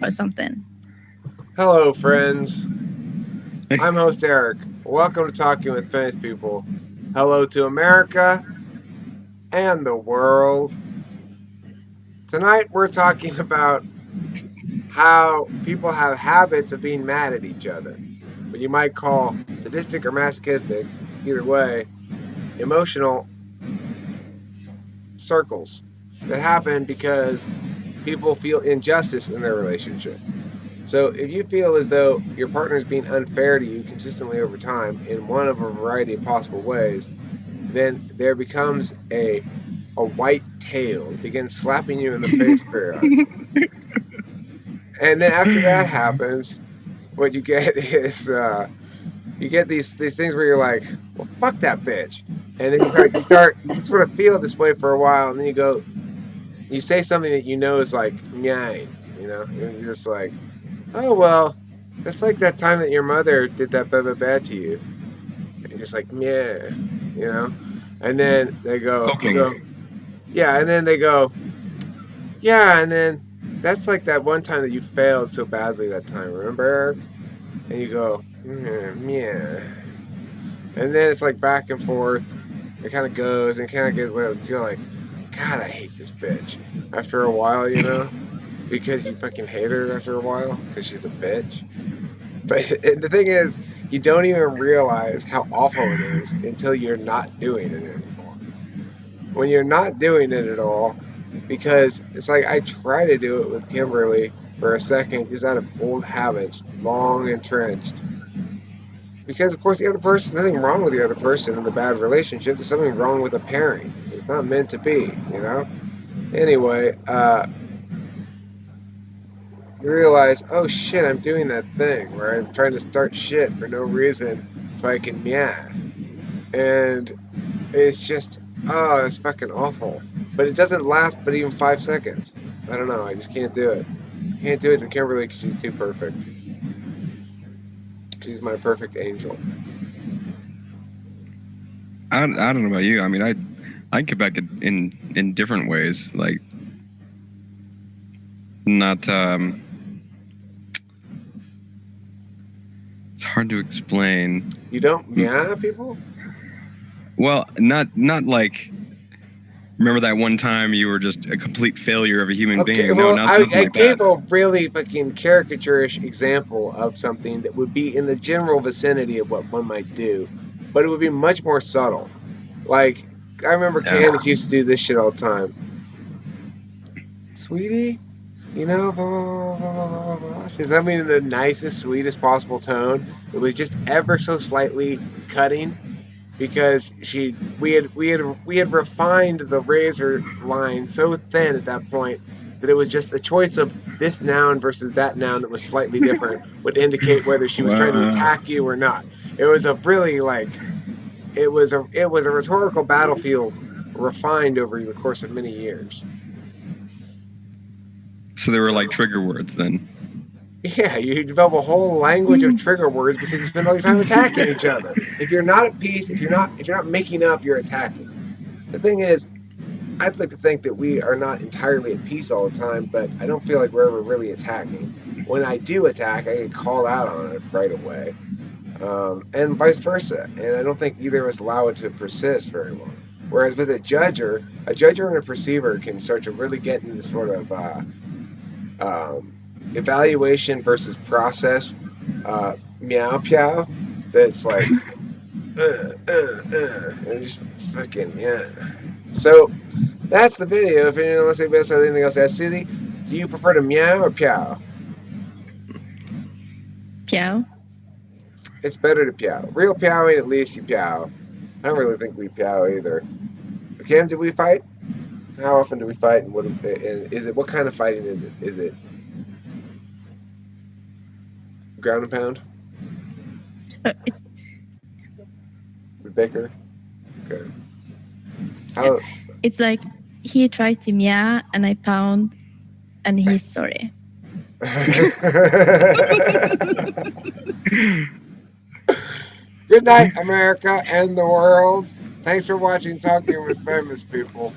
or something. Hello, friends. I'm host Eric. Welcome to Talking with Famous People. Hello to America and the world. Tonight we're talking about how people have habits of being mad at each other. What you might call sadistic or masochistic, either way, emotional circles that happen because people feel injustice in their relationship. So if you feel as though your partner is being unfair to you consistently over time in one of a variety of possible ways, then there becomes a white tail. It begins slapping you in the face periodically. And then after that happens, what you get is you get these things where you're like, well, fuck that bitch. And then you just sort of feel this way for a while, and then you say something that you know is like, nine, you're just like, oh, well, that's like that time that your mother did that blah, blah, blah to you. And you're just like, yeah, you know? And then you Poking. go, yeah, and then they go, yeah, and then that's like that one time that you failed so badly that time, remember, Eric? And you go, yeah. And then it's like back and forth. It kind of goes and kind of gets like, you're like, God, I hate this bitch. After a while, because you fucking hate her after a while because she's a bitch. But the thing is, you don't even realize how awful it is until you're not doing it anymore. When you're not doing it at all, because it's like I try to do it with Kimberly for a second just out of old habits, long entrenched. Because of course the other person, nothing wrong with the other person in the bad relationship. There's something wrong with the pairing. It's not meant to be. Anyway, you realize, oh shit, I'm doing that thing where I'm trying to start shit for no reason so I can meow. And it's just, oh, it's fucking awful. But it doesn't last but even 5 seconds. I don't know. I just can't do it. Can't do it to Kimberly because she's too perfect. She's my perfect angel. I don't know about you. I mean, I get back in different ways. Like, not it's hard to explain. You don't meow people? Well, not like. Remember that one time you were just a complete failure of a human Okay, being? No, well, nothing I like that. gave a really fucking caricaturish example of something that would be in the general vicinity of what one might do, but it would be much more subtle. Like, I remember Yeah. Candace used to do this shit all the time. Sweetie, blah, blah, blah, blah, blah. She says, I mean, in the nicest, sweetest possible tone. It was just ever so slightly cutting because we had refined the razor line so thin at that point that it was just a choice of this noun versus that noun that was slightly different would indicate whether she was trying to Wow. attack you or not. It was a really it was a rhetorical battlefield refined over the course of many years. So they were like trigger words then. Yeah, you develop a whole language of trigger words because you spend all your time attacking each other. If you're not at peace, if you're not making up, you're attacking. The thing is, I'd like to think that we are not entirely at peace all the time, but I don't feel like we're ever really attacking. When I do attack, I get called out on it right away, and vice versa. And I don't think either of us allow it to persist very long. Whereas with a judger and a perceiver can start to really get into sort of um, evaluation versus process meow meow. That's like and just fucking yeah. So that's the video. If anyone else has anything else to ask Susie, do you prefer to meow or piao? Piao. It's better to piao. Real piaoing, at least you piao. I don't really think we piao either. Cam, did we fight? How often do we fight? And is it? What kind of fighting is it? Is it ground and pound? It's Baker? Okay. yeah. How? It's like he tried to meow and I pound, and he's sorry. Good night, America and the world. Thanks for watching Talking with Famous People.